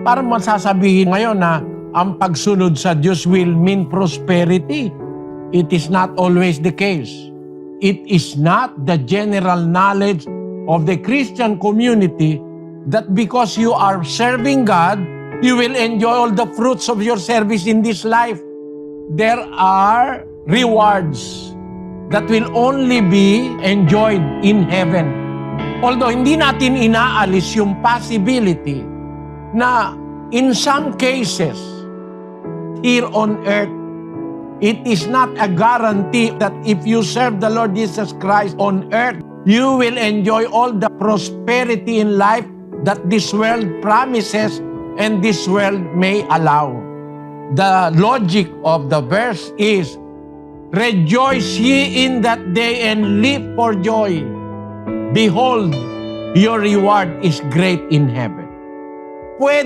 Parang masasabihin ngayon na ang pagsunod sa Diyos will mean prosperity. It is not always the case. It is not the general knowledge of the Christian community that because you are serving God, you will enjoy all the fruits of your service in this life. There are rewards that will only be enjoyed in heaven. Although hindi natin inaalis yung possibility na in some cases here on earth, it is not a guarantee that if you serve the Lord Jesus Christ on earth, you will enjoy all the prosperity in life that this world promises and this world may allow. The logic of the verse is, rejoice ye in that day and leap for joy. Behold, your reward is great in heaven. Pwede